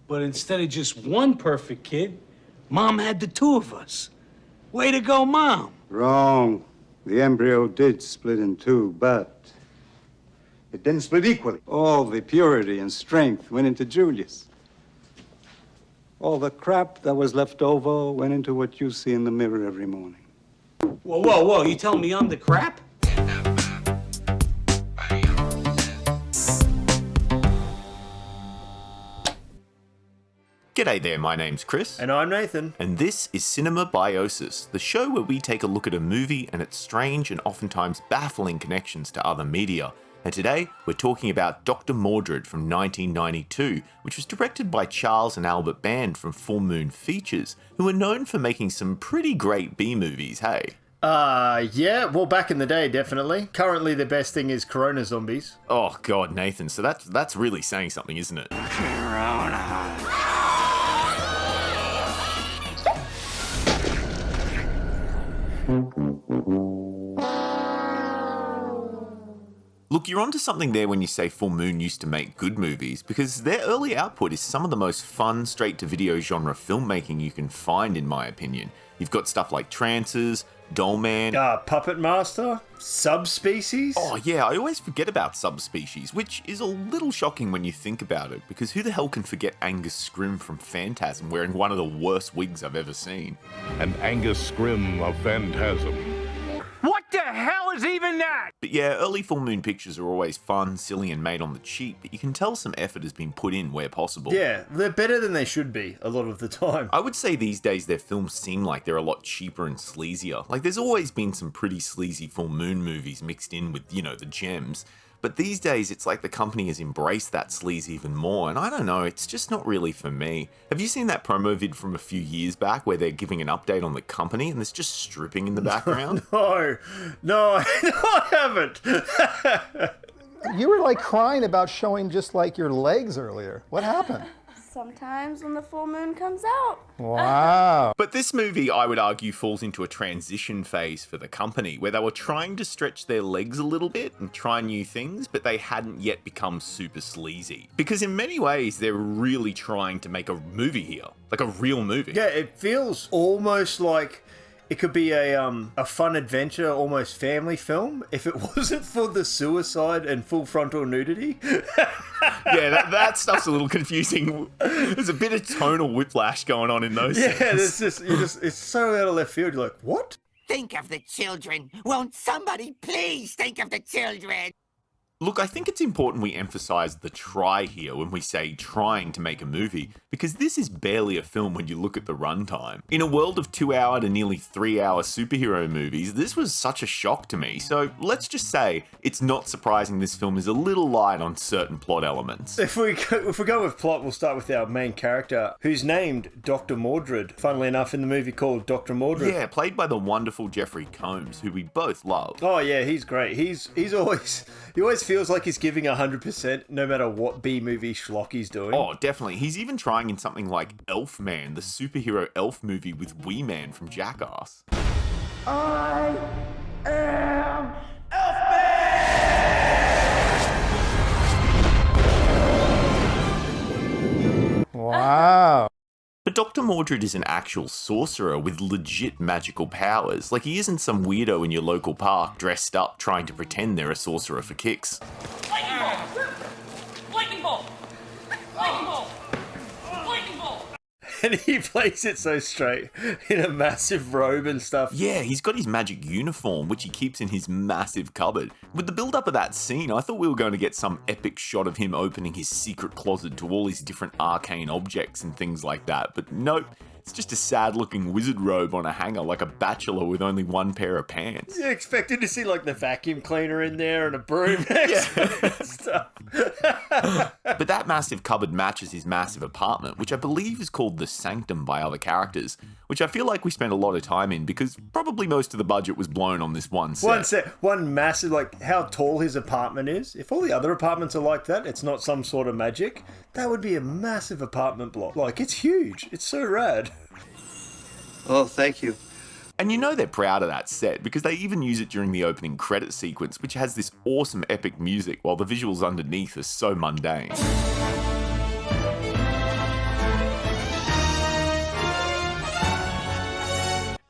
But instead of just one perfect kid, Mom had the two of us. Way to go, Mom. Wrong. The embryo did split in two, but it didn't split equally. All the purity and strength went into Julius. All the crap that was left over went into what you see in the mirror every morning. Whoa, whoa, whoa. You telling me I'm the crap? G'day there, my name's Chris. And I'm Nathan. And this is CinemaBiosis, the show where we take a look at a movie and its strange and oftentimes baffling connections to other media. And today, we're talking about Doctor Mordrid from 1992, which was directed by Charles and Albert Band from Full Moon Features, who are known for making some pretty great B-movies, hey? Yeah, well, back in the day, definitely. Currently, the best thing is Corona Zombies. Oh, God, Nathan, so that's really saying something, isn't it? Corona. Look, you're onto something there when you say Full Moon used to make good movies, because their early output is some of the most fun straight-to-video genre filmmaking you can find, in my opinion. You've got stuff like TRANCERS, DOLLMAN... Puppet Master? Subspecies? Oh yeah, I always forget about Subspecies, which is a little shocking when you think about it, because who the hell can forget Angus Scrim from Phantasm wearing one of the worst wigs I've ever seen? And Angus Scrim of Phantasm. What the hell is even that? But yeah, early Full Moon pictures are always fun, silly, and made on the cheap, but you can tell some effort has been put in where possible. Yeah, they're better than they should be a lot of the time. I would say these days their films seem like they're a lot cheaper and sleazier. Like there's always been some pretty sleazy Full Moon movies mixed in with, you know, the gems. But these days, it's like the company has embraced that sleaze even more, and I don't know, it's just not really for me. Have you seen that promo vid from a few years back where they're giving an update on the company and there's just stripping in the background? No, I haven't. You were like crying about showing just like your legs earlier. What happened? Sometimes when the full moon comes out. Wow. But this movie, I would argue, falls into a transition phase for the company, where they were trying to stretch their legs a little bit and try new things, but they hadn't yet become super sleazy. Because in many ways, they're really trying to make a movie here. Like a real movie. Yeah, it feels almost like it could be a fun adventure, almost family film, if it wasn't for the suicide and full frontal nudity. Yeah, that stuff's a little confusing. There's a bit of tonal whiplash going on in those scenes. Yeah, it's so out of left field. You're like, what? Think of the children. Won't somebody please think of the children? Look, I think it's important we emphasize the try here when we say trying to make a movie, because this is barely a film when you look at the runtime. In a world of 2-hour to nearly 3-hour superhero movies, this was such a shock to me, so let's just say it's not surprising this film is a little light on certain plot elements. If we go with plot, we'll start with our main character, who's named Doctor Mordrid, funnily enough in the movie called Doctor Mordrid. Yeah, played by the wonderful Jeffrey Combs, who we both love. Oh yeah, he's great. He always feels like he's giving 100% no matter what B-movie schlock he's doing. Oh, definitely. He's even trying in something like Elfman, the superhero elf movie with Wee Man from Jackass. I am Wow. But Doctor Mordrid is an actual sorcerer with legit magical powers. Like, he isn't some weirdo in your local park dressed up trying to pretend they're a sorcerer for kicks. Lightning bolt! Lightning bolt! Lightning bolt! Lightning bolt! And he plays it so straight in a massive robe and stuff. Yeah, he's got his magic uniform, which he keeps in his massive cupboard. With the build-up of that scene, I thought we were going to get some epic shot of him opening his secret closet to all his different arcane objects and things like that, but nope. It's just a sad-looking wizard robe on a hanger, like a bachelor with only one pair of pants. You expected to see like the vacuum cleaner in there and a broom next to it and stuff. But that massive cupboard matches his massive apartment, which I believe is called the Sanctum by other characters, which I feel like we spent a lot of time in because probably most of the budget was blown on this one set. One massive, like how tall his apartment is. If all the other apartments are like that, it's not some sort of magic, that would be a massive apartment block. Like, it's huge. It's so rad. Oh, thank you. And you know they're proud of that set because they even use it during the opening credit sequence, which has this awesome epic music while the visuals underneath are so mundane.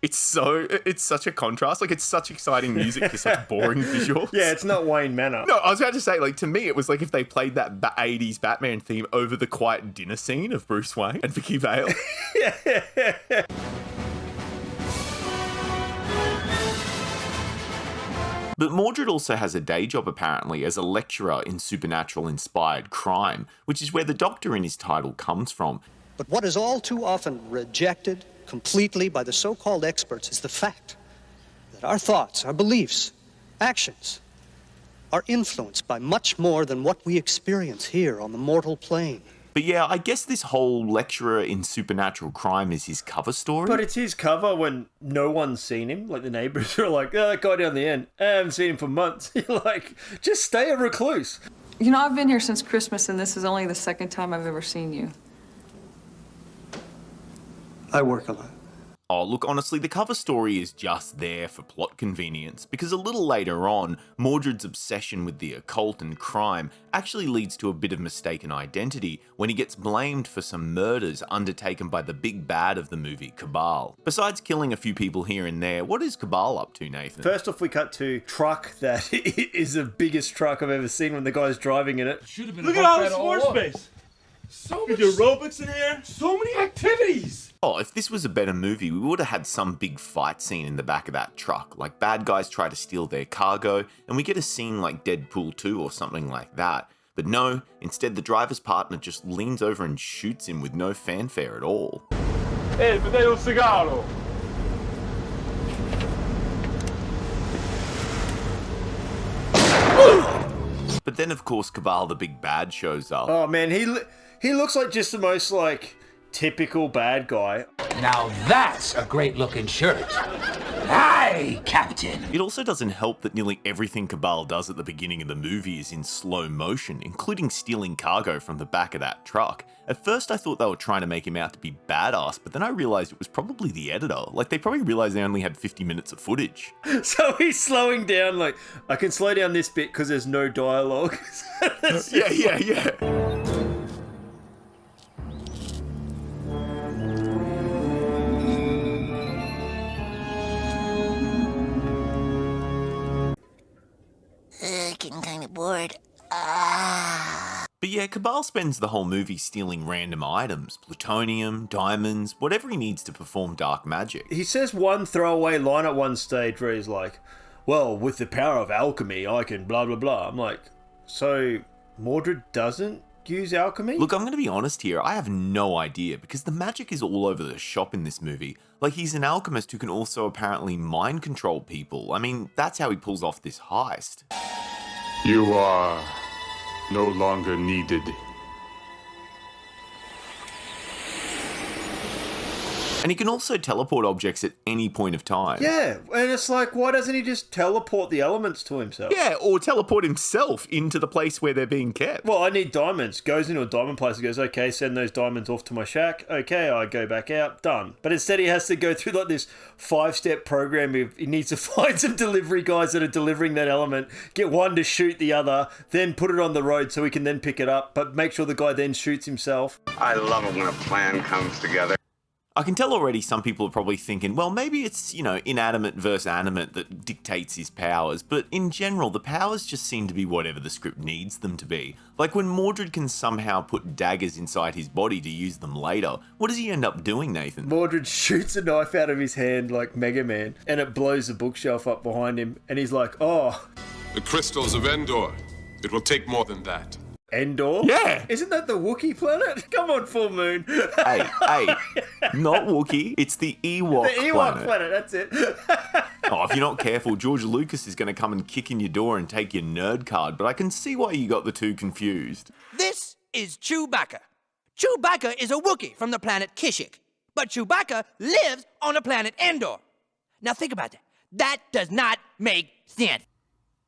It's such a contrast. Like, it's such exciting music to such boring visuals. Yeah, it's not Wayne Manor. No, I was about to say, like, to me, it was like if they played that 80s Batman theme over the quiet dinner scene of Bruce Wayne and Vicky Vale. Yeah. But Mordrid also has a day job, apparently, as a lecturer in supernatural-inspired crime, which is where the Doctor in his title comes from. But what is all too often rejected completely by the so-called experts is the fact that our thoughts, our beliefs, actions are influenced by much more than what we experience here on the mortal plane. But yeah, I guess this whole lecturer in supernatural crime is his cover story. But it's his cover when no one's seen him. Like, the neighbours are like, oh, that guy down the end, I haven't seen him for months. You're like, just stay a recluse. You know, I've been here since Christmas, and this is only the second time I've ever seen you. I work a lot. Oh, look, honestly, the cover story is just there for plot convenience, because a little later on, Mordred's obsession with the occult and crime actually leads to a bit of mistaken identity when he gets blamed for some murders undertaken by the big bad of the movie, Cabal. Besides killing a few people here and there, what is Cabal up to, Nathan? First off, we cut to truck that is the biggest truck I've ever seen when the guy's driving in it. Look at all this floor space. So much aerobics in here. So many activities. Oh, if this was a better movie, we would have had some big fight scene in the back of that truck, like bad guys try to steal their cargo, and we get a scene like Deadpool 2 or something like that. But no, instead the driver's partner just leans over and shoots him with no fanfare at all. Hey, potato cigaro. But then of course Cabal the big bad shows up. Oh man, he looks like just the most like typical bad guy. Now that's a great looking shirt. Aye, Captain. It also doesn't help that nearly everything Cabal does at the beginning of the movie is in slow motion, including stealing cargo from the back of that truck. At first I thought they were trying to make him out to be badass, but then I realized it was probably the editor. Like, they probably realized they only had 50 minutes of footage. So he's slowing down, like, I can slow down this bit because there's no dialogue. Yeah. Getting kind of bored. But yeah, Cabal spends the whole movie stealing random items, plutonium, diamonds, whatever he needs to perform dark magic. He says one throwaway line at one stage where he's like, well, with the power of alchemy, I can blah, blah, blah. I'm like, so Mordrid doesn't use alchemy? Look, I'm going to be honest here, I have no idea, because the magic is all over the shop in this movie. Like, he's an alchemist who can also apparently mind control people. I mean, that's how he pulls off this heist. You are no longer needed. And he can also teleport objects at any point of time. Yeah, and it's like, why doesn't he just teleport the elements to himself? Yeah, or teleport himself into the place where they're being kept. Well, I need diamonds. Goes into a diamond place and goes, okay, send those diamonds off to my shack. Okay, I go back out, done. But instead he has to go through like this 5-step program. He needs to find some delivery guys that are delivering that element, get one to shoot the other, then put it on the road so he can then pick it up, but make sure the guy then shoots himself. I love it when a plan comes together. I can tell already some people are probably thinking, well, maybe it's, you know, inanimate versus animate that dictates his powers, but in general, the powers just seem to be whatever the script needs them to be. Like when Mordrid can somehow put daggers inside his body to use them later, what does he end up doing, Nathan? Mordrid shoots a knife out of his hand like Mega Man, and it blows the bookshelf up behind him, and he's like, oh. The crystals of Endor. It will take more than that. Endor? Yeah! Isn't that the Wookiee planet? Come on, Full Moon. Hey, not Wookiee, it's the Ewok planet. The Ewok planet, that's it. Oh, if you're not careful, George Lucas is going to come and kick in your door and take your nerd card, but I can see why you got the two confused. This is Chewbacca. Chewbacca is a Wookiee from the planet Kashyyyk, but Chewbacca lives on the planet Endor. Now think about that. That does not make sense.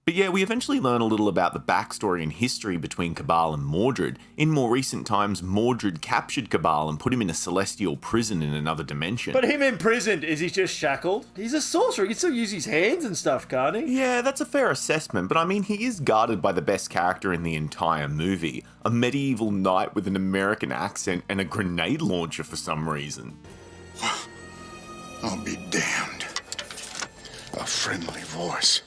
But yeah, we eventually learn a little about the backstory and history between Cabal and Mordrid. In more recent times, Mordrid captured Cabal and put him in a celestial prison in another dimension. But him imprisoned, is he just shackled? He's a sorcerer, he can still use his hands and stuff, can't he? Yeah, that's a fair assessment, but I mean, he is guarded by the best character in the entire movie. A medieval knight with an American accent and a grenade launcher for some reason. I'll be damned. A friendly voice.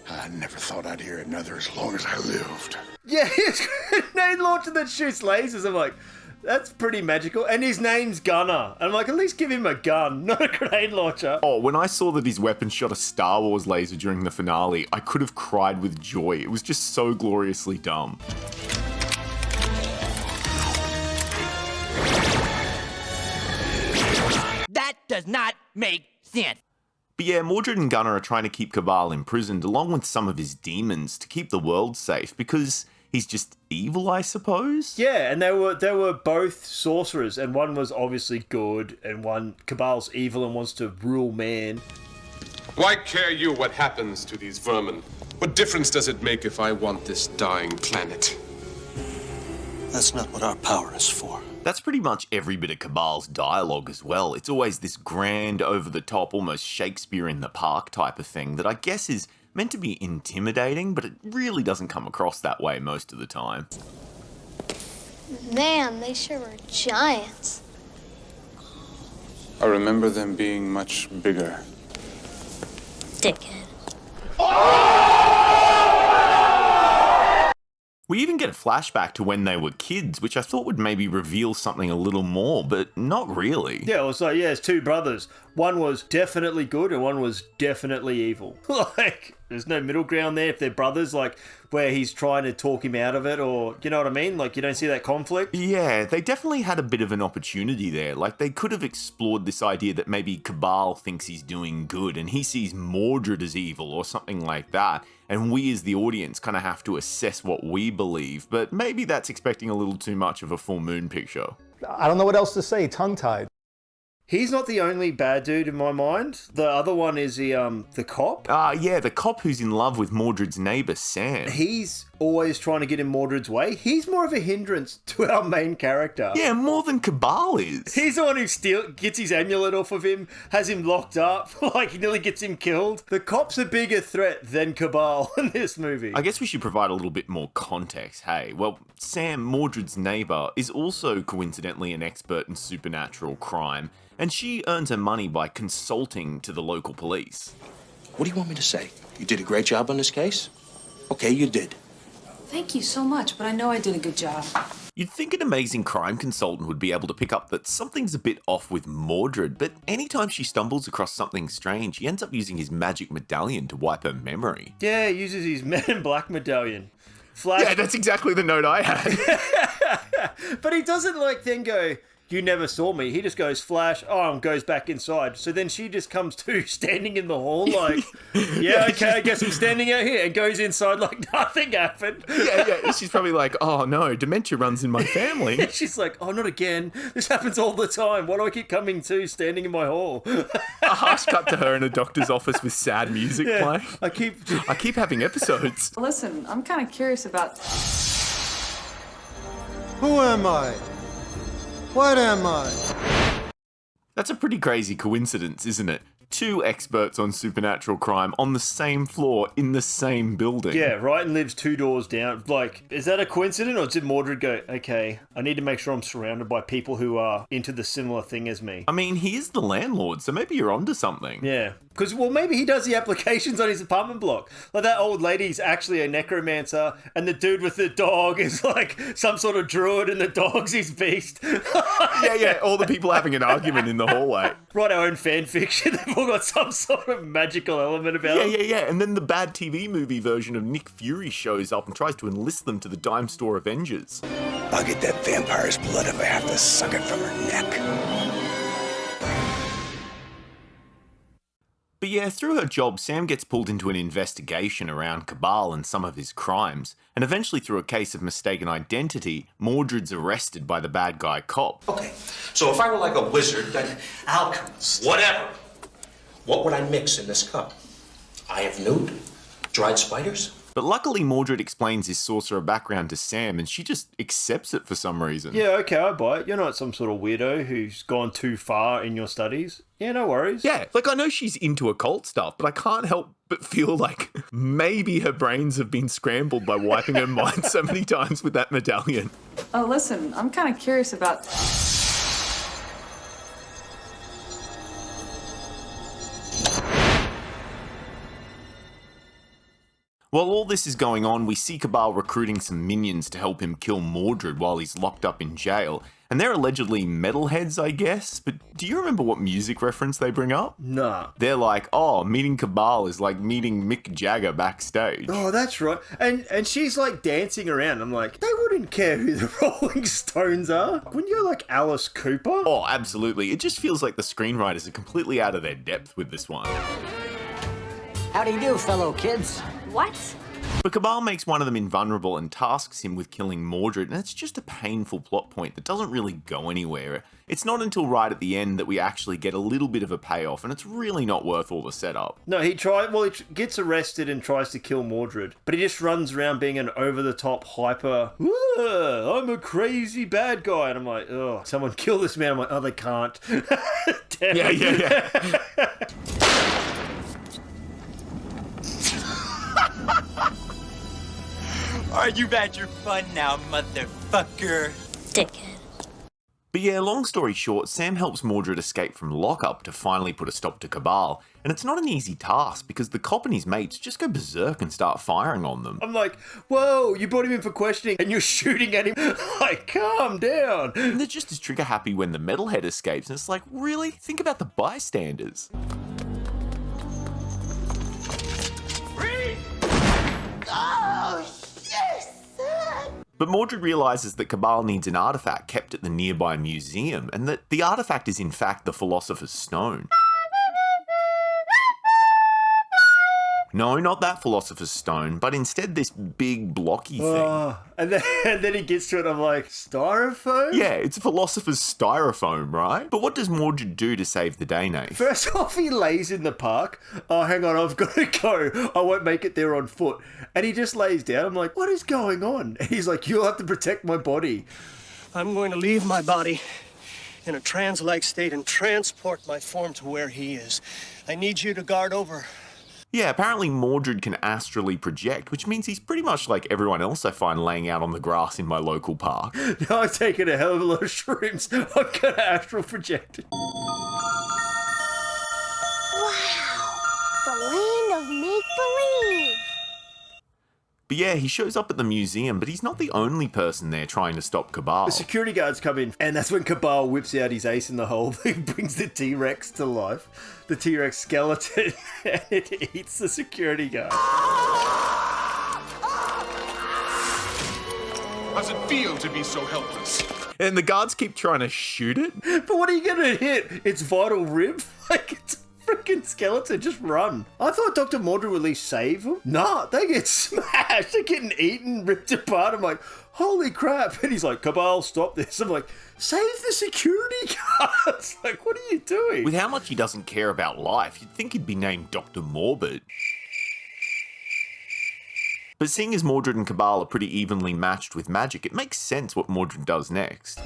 I never thought I'd hear another as long as I lived. Yeah, his grenade launcher that shoots lasers. I'm like, that's pretty magical. And his name's Gunner. I'm like, at least give him a gun, not a grenade launcher. Oh, when I saw that his weapon shot a Star Wars laser during the finale, I could have cried with joy. It was just so gloriously dumb. That does not make sense. But yeah, Mordrid and Gunner are trying to keep Cabal imprisoned along with some of his demons to keep the world safe because he's just evil, I suppose? Yeah, and they were both sorcerers, and one was obviously good, and one, Cabal's evil and wants to rule man. Why care you what happens to these vermin? What difference does it make if I want this dying planet? That's not what our power is for. That's pretty much every bit of Cabal's dialogue as well. It's always this grand, over-the-top, almost Shakespeare in the Park type of thing that I guess is meant to be intimidating, but it really doesn't come across that way most of the time. Man, they sure were giants. I remember them being much bigger. Dickhead. We even get a flashback to when they were kids, which I thought would maybe reveal something a little more, but not really. Yeah, it was like, yeah, it's two brothers. One was definitely good and one was definitely evil. Like, there's no middle ground there if they're brothers, like, where he's trying to talk him out of it, or, you know what I mean? Like, you don't see that conflict? Yeah, they definitely had a bit of an opportunity there. Like, they could have explored this idea that maybe Cabal thinks he's doing good and he sees Mordrid as evil or something like that, and we as the audience kind of have to assess what we believe, but maybe that's expecting a little too much of a full moon picture. I don't know what else to say, tongue-tied. He's not the only bad dude in my mind. The other one is the cop. Yeah, the cop who's in love with Mordred's neighbour, Sam. He's always trying to get in Mordred's way. He's more of a hindrance to our main character. Yeah, more than Cabal is. He's the one who gets his amulet off of him, has him locked up, like he nearly gets him killed. The cop's a bigger threat than Cabal in this movie. I guess we should provide a little bit more context, hey? Well, Sam, Mordred's neighbour, is also coincidentally an expert in supernatural crime, and she earns her money by consulting to the local police. What do you want me to say? You did a great job on this case? Okay, you did. Thank you so much, but I know I did a good job. You'd think an amazing crime consultant would be able to pick up that something's a bit off with Mordrid, but anytime she stumbles across something strange, he ends up using his magic medallion to wipe her memory. Yeah, he uses his Men in Black medallion. Flash. Yeah, that's exactly the note I had. But he doesn't like then go, you never saw me. He just goes flash, and goes back inside. So then she just comes to standing in the hall like, yeah, okay, I guess I'm standing out here, and goes inside like nothing happened. Yeah, she's probably like, oh no, dementia runs in my family. She's like, oh, not again. This happens all the time. Why do I keep coming to standing in my hall? A harsh cut to her in a doctor's office with sad music playing. I keep having episodes. Listen, I'm kind of curious about... Who am I? What am I? That's a pretty crazy coincidence, isn't it? Two experts on supernatural crime on the same floor in the same building. Yeah, Wrighton lives 2 doors down. Like, is that a coincidence, or did Mordrid go, okay, I need to make sure I'm surrounded by people who are into the similar thing as me? I mean, he is the landlord, so maybe you're onto something. Yeah. Because, well, maybe he does the applications on his apartment block. Like, that old lady's actually a necromancer, and the dude with the dog is, like, some sort of druid, and the dog's his beast. Yeah, all the people having an argument in the hallway. Write our own fan fiction. They've all got some sort of magical element about it. Yeah. And then the bad TV movie version of Nick Fury shows up and tries to enlist them to the Dime Store Avengers. I'll get that vampire's blood if I have to suck it from her neck. But yeah, through her job, Sam gets pulled into an investigation around Cabal and some of his crimes, and eventually through a case of mistaken identity, Mordred's arrested by the bad guy cop. Okay, so if I were like a wizard, an alchemist, whatever, what would I mix in this cup? Eye of newt? Dried spiders? But luckily, Mordrid explains his sorcerer background to Sam, and she just accepts it for some reason. Yeah, okay, I buy it. You're not some sort of weirdo who's gone too far in your studies. Yeah, no worries. Yeah, like I know she's into occult stuff, but I can't help but feel like maybe her brains have been scrambled by wiping her mind so many times with that medallion. Oh, listen, I'm kind of curious about... While all this is going on, we see Cabal recruiting some minions to help him kill Mordrid while he's locked up in jail. And they're allegedly metalheads, I guess, but do you remember what music reference they bring up? Nah. They're like, oh, meeting Cabal is like meeting Mick Jagger backstage. Oh, that's right. And she's like dancing around. I'm like, they wouldn't care who the Rolling Stones are. Wouldn't you like Alice Cooper? Oh, absolutely. It just feels like the screenwriters are completely out of their depth with this one. How do you do, fellow kids? What? But Cabal makes one of them invulnerable and tasks him with killing Mordrid, and it's just a painful plot point that doesn't really go anywhere. It's not until right at the end that we actually get a little bit of a payoff, and it's really not worth all the setup. No, he gets arrested and tries to kill Mordrid, but he just runs around being an over-the-top hyper, I'm a crazy bad guy, and I'm like, oh, someone kill this man. I'm like, oh, they can't. Damn it. Yeah. Are you had your fun now, motherfucker? Dickhead. But yeah, long story short, Sam helps Mordrid escape from lockup to finally put a stop to Cabal, and it's not an easy task because the cop and his mates just go berserk and start firing on them. I'm like, whoa, you brought him in for questioning and you're shooting at him. Like, calm down. And they're just as trigger happy when the metalhead escapes, and it's like, really? Think about the bystanders. Oh, yes! But Mordrid realizes that Cabal needs an artifact kept at the nearby museum, and that the artifact is in fact the Philosopher's Stone. No, not that Philosopher's Stone, but instead this big blocky thing. And then he gets to it, I'm like, styrofoam? Yeah, it's a Philosopher's Styrofoam, right? But what does Mordrid do to save the day, Nate? First off, he lays in the park. Oh, hang on, I've got to go. I won't make it there on foot. And he just lays down. I'm like, what is going on? And he's like, you'll have to protect my body. I'm going to leave my body in a trance-like state and transport my form to where he is. I need you to guard over. Yeah, apparently Mordrid can astrally project, which means he's pretty much like everyone else I find laying out on the grass in my local park. Now I've taken a hell of a lot of shrooms. I'm going to astral project. Wow, the land of make-believe. But yeah, he shows up at the museum, but he's not the only person there trying to stop Cabal. The security guards come in, and that's when Cabal whips out his ace in the hole. He brings the T-Rex to life, the T-Rex skeleton, and it eats the security guard. How's it feel to be so helpless? And the guards keep trying to shoot it. But what are you going to hit? Its vital rib? Like, it's freaking skeleton, just run. I thought Dr. Mordrid would at least save them. Nah, they get smashed. They're getting eaten, ripped apart. I'm like, holy crap. And he's like, Cabal, stop this. I'm like, save the security guards. Like, what are you doing? With how much he doesn't care about life, you'd think he'd be named Dr. Morbid. But seeing as Mordrid and Cabal are pretty evenly matched with magic, it makes sense what Mordrid does next.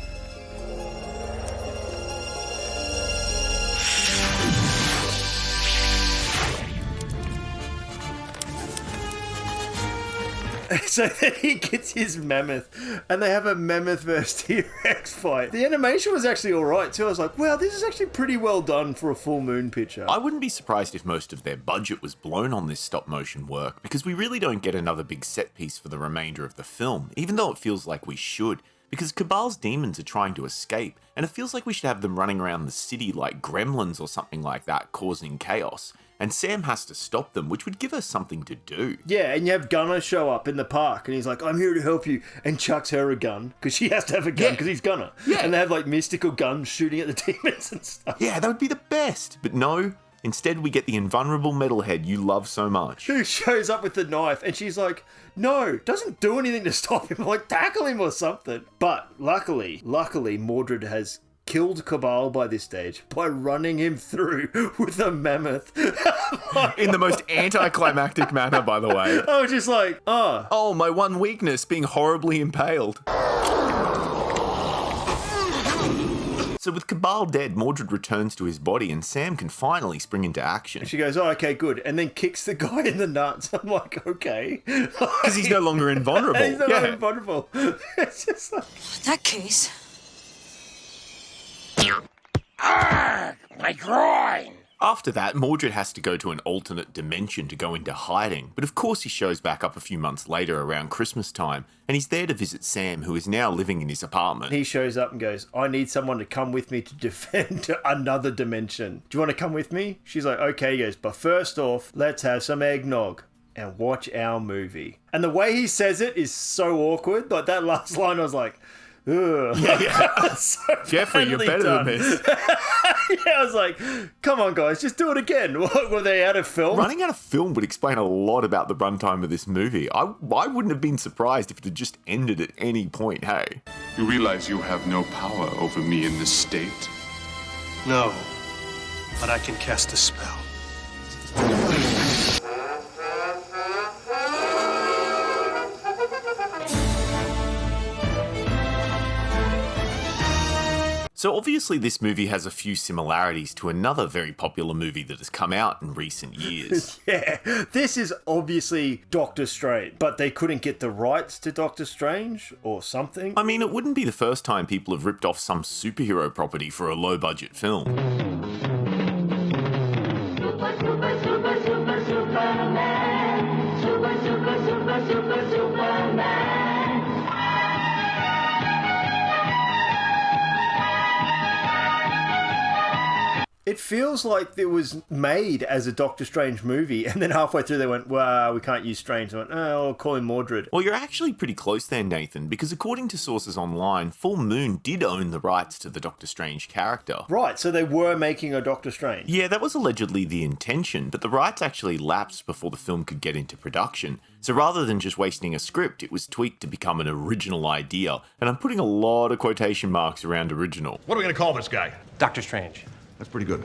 So then he gets his mammoth, and they have a mammoth versus T-Rex fight. The animation was actually alright too. I was like, wow, this is actually pretty well done for a full moon picture. I wouldn't be surprised if most of their budget was blown on this stop motion work, because we really don't get another big set piece for the remainder of the film, even though it feels like we should. Because Cabal's demons are trying to escape, and it feels like we should have them running around the city like gremlins or something like that, causing chaos. And Sam has to stop them, which would give us something to do. Yeah, and you have Gunner show up in the park, and he's like, I'm here to help you, and chucks her a gun, because she has to have a gun, because he's Gunner. Yeah. And they have, like, mystical guns shooting at the demons and stuff. Yeah, that would be the best. But no, instead we get the invulnerable metalhead you love so much. Who shows up with the knife, and she's like, no, doesn't do anything to stop him, like, tackle him or something. But, luckily, Mordrid has killed Cabal by this stage by running him through with a mammoth. In the most anticlimactic manner, by the way. I was just like, oh, my one weakness, being horribly impaled. So with Cabal dead, Mordrid returns to his body and Sam can finally spring into action. And she goes, oh, okay, good. And then kicks the guy in the nuts. I'm like, okay. Because he's no longer invulnerable. He's no longer invulnerable. It's just like... In that case... Arrgh! My groin! After that, Mordrid has to go to an alternate dimension to go into hiding, but of course he shows back up a few months later around Christmas time, and he's there to visit Sam, who is now living in his apartment. He shows up and goes, I need someone to come with me to defend another dimension. Do you want to come with me? She's like, okay, he goes, but first off, let's have some eggnog and watch our movie. And the way he says it is so awkward. Like that last line, I was like, ugh. Yeah. So Jeffrey, you're better done. than this. Yeah, I was like, come on, guys, just do it again. What, were they out of film? Running out of film would explain a lot about the runtime of this movie. I wouldn't have been surprised if it had just ended at any point, hey? You realize you have no power over me in this state? No, but I can cast a spell. So obviously this movie has a few similarities to another very popular movie that has come out in recent years. Yeah, this is obviously Doctor Strange, but they couldn't get the rights to Doctor Strange or something. I mean, it wouldn't be the first time people have ripped off some superhero property for a low-budget film. It feels like it was made as a Doctor Strange movie, and then halfway through they went, well, we can't use Strange. I went, oh, I'll call him Mordrid. Well, you're actually pretty close there, Nathan, because according to sources online, Full Moon did own the rights to the Doctor Strange character. Right, so they were making a Doctor Strange. Yeah, that was allegedly the intention, but the rights actually lapsed before the film could get into production. So rather than just wasting a script, it was tweaked to become an original idea. And I'm putting a lot of quotation marks around original. What are we going to call this guy? Doctor Strange. That's pretty good.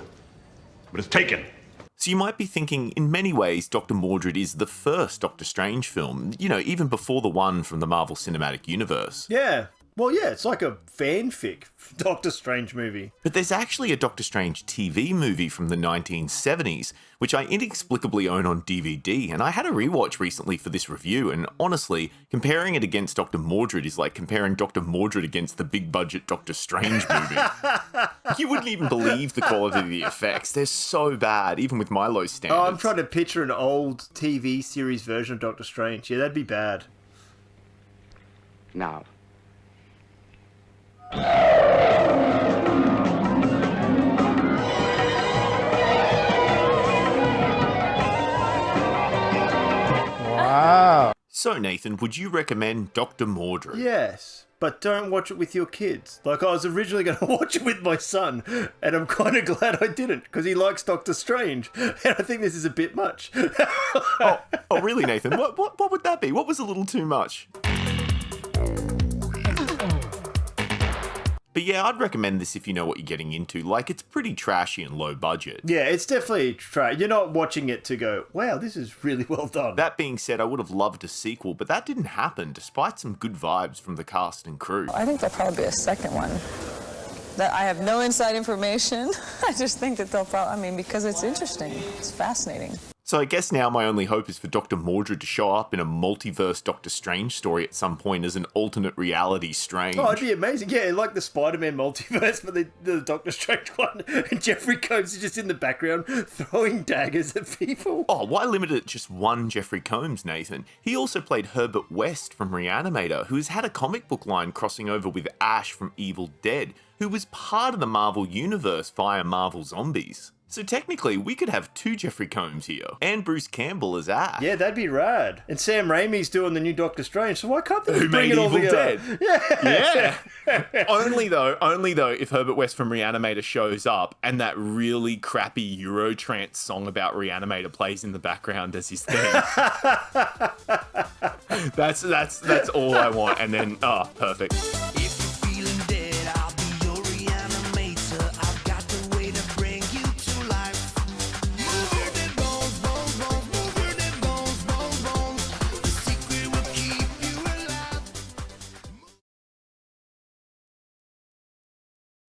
But it's taken. So you might be thinking, in many ways, Dr. Mordrid is the first Doctor Strange film, you know, even before the one from the Marvel Cinematic Universe. Yeah. Well, yeah, it's like a fanfic Doctor Strange movie. But there's actually a Doctor Strange TV movie from the 1970s, which I inexplicably own on DVD, and I had a rewatch recently for this review, and honestly, comparing it against Dr. Mordrid is like comparing Dr. Mordrid against the big-budget Doctor Strange movie. You wouldn't even believe the quality of the effects. They're so bad, even with my low standards. Oh, I'm trying to picture an old TV series version of Doctor Strange. Yeah, that'd be bad. Now. Wow. So, Nathan, would you recommend Dr. Mordrid? Yes, but don't watch it with your kids. Like, I was originally going to watch it with my son, and I'm kind of glad I didn't, because he likes Doctor Strange, and I think this is a bit much. oh, really, Nathan? What would that be? What was a little too much? But yeah, I'd recommend this if you know what you're getting into. Like, it's pretty trashy and low budget. Yeah, it's definitely trash. You're not watching it to go, wow, this is really well done. That being said, I would have loved a sequel, but that didn't happen, despite some good vibes from the cast and crew. I think there'll probably be a second one. That I have no inside information. I just think that they'll probably, because it's interesting. It's fascinating. So I guess now my only hope is for Dr. Mordrid to show up in a multiverse Doctor Strange story at some point as an alternate reality Strange. Oh, it'd be amazing. Yeah, like the Spider-Man multiverse, but the Doctor Strange one. And Jeffrey Combs is just in the background throwing daggers at people. Oh, why limit it to just one Jeffrey Combs, Nathan? He also played Herbert West from Reanimator, who has had a comic book line crossing over with Ash from Evil Dead, who was part of the Marvel Universe via Marvel Zombies. So technically, we could have two Jeffrey Combs here, and Bruce Campbell as Ash. Yeah, that'd be rad. And Sam Raimi's doing the new Doctor Strange, so why can't they bring it all together? Yeah. only though, if Herbert West from Reanimator shows up, and that really crappy Eurotrance song about Reanimator plays in the background as his theme. That's all I want, and then, perfect.